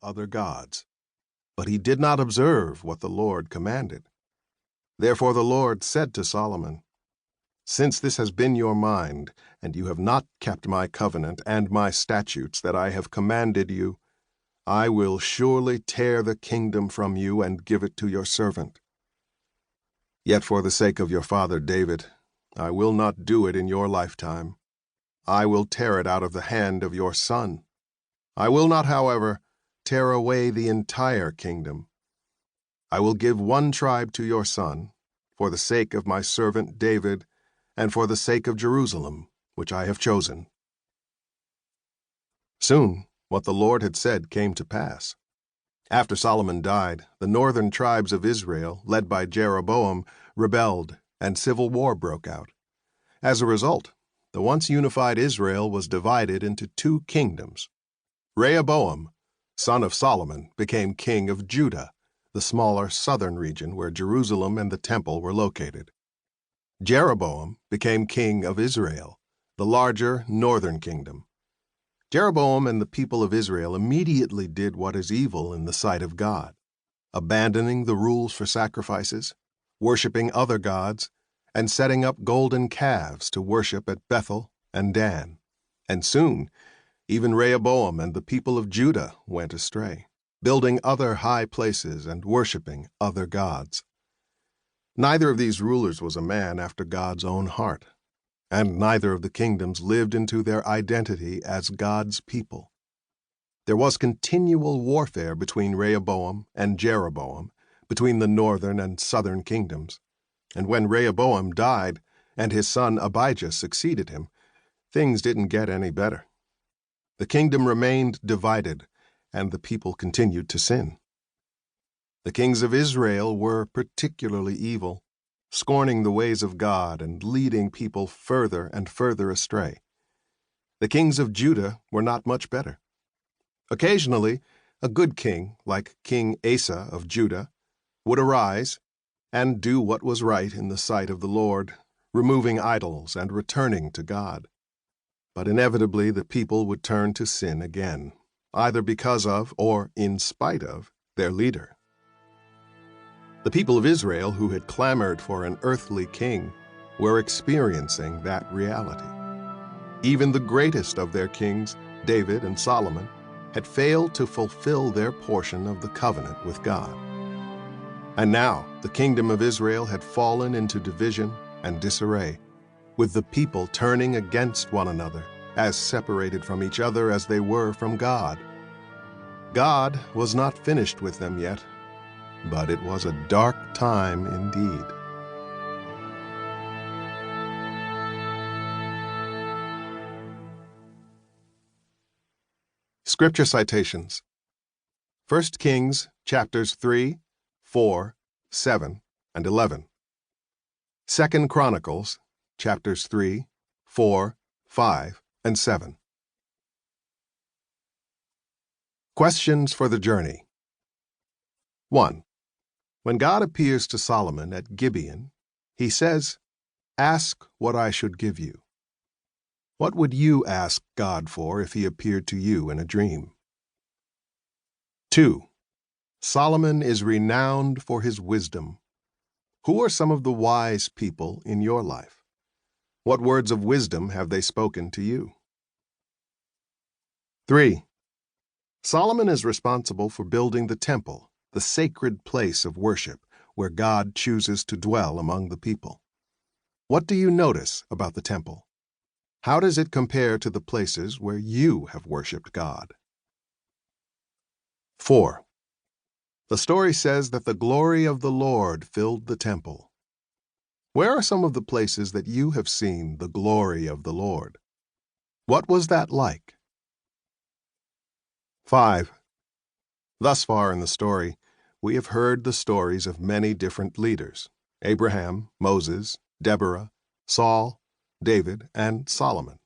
other gods. But he did not observe what the Lord commanded. Therefore the Lord said to Solomon, "Since this has been your mind, and you have not kept my covenant and my statutes that I have commanded you, I will surely tear the kingdom from you and give it to your servant. Yet for the sake of your father David, I will not do it in your lifetime. I will tear it out of the hand of your son. I will not, however, tear away the entire kingdom. I will give one tribe to your son, for the sake of my servant David, and for the sake of Jerusalem, which I have chosen." Soon, what the Lord had said came to pass. After Solomon died, the northern tribes of Israel, led by Jeroboam, rebelled, and civil war broke out. As a result, the once unified Israel was divided into two kingdoms. Rehoboam, son of Solomon, became king of Judah, the smaller southern region where Jerusalem and the temple were located. Jeroboam became king of Israel, the larger northern kingdom. Jeroboam and the people of Israel immediately did what is evil in the sight of God, abandoning the rules for sacrifices, worshiping other gods, and setting up golden calves to worship at Bethel and Dan. And soon, even Rehoboam and the people of Judah went astray, building other high places and worshiping other gods. Neither of these rulers was a man after God's own heart, and neither of the kingdoms lived into their identity as God's people. There was continual warfare between Rehoboam and Jeroboam, between the northern and southern kingdoms, and when Rehoboam died and his son Abijah succeeded him, things didn't get any better. The kingdom remained divided, and the people continued to sin. The kings of Israel were particularly evil, scorning the ways of God and leading people further and further astray. The kings of Judah were not much better. Occasionally, a good king, like King Asa of Judah, would arise and do what was right in the sight of the Lord, removing idols and returning to God. But inevitably the people would turn to sin again, either because of or in spite of their leader. The people of Israel, who had clamored for an earthly king, were experiencing that reality. Even the greatest of their kings, David and Solomon, had failed to fulfill their portion of the covenant with God. And now the kingdom of Israel had fallen into division and disarray, with the people turning against one another, as separated from each other as they were from God. God was not finished with them yet, but it was a dark time indeed. Scripture citations: 1 Kings chapters 3, 4, 7, and 11. 2 Chronicles chapters 3, 4, 5, and 7. Questions for the journey. 1. When God appears to Solomon at Gibeon, he says, "Ask what I should give you." What would you ask God for if he appeared to you in a dream? 2. Solomon is renowned for his wisdom. Who are some of the wise people in your life? What words of wisdom have they spoken to you? 3. Solomon is responsible for building the temple, the sacred place of worship where God chooses to dwell among the people. What do you notice about the temple? How does it compare to the places where you have worshiped God? 4. The story says that the glory of the Lord filled the temple. Where are some of the places that you have seen the glory of the Lord? What was that like? 5. Thus far in the story, we have heard the stories of many different leaders: Abraham, Moses, Deborah, Saul, David, and Solomon.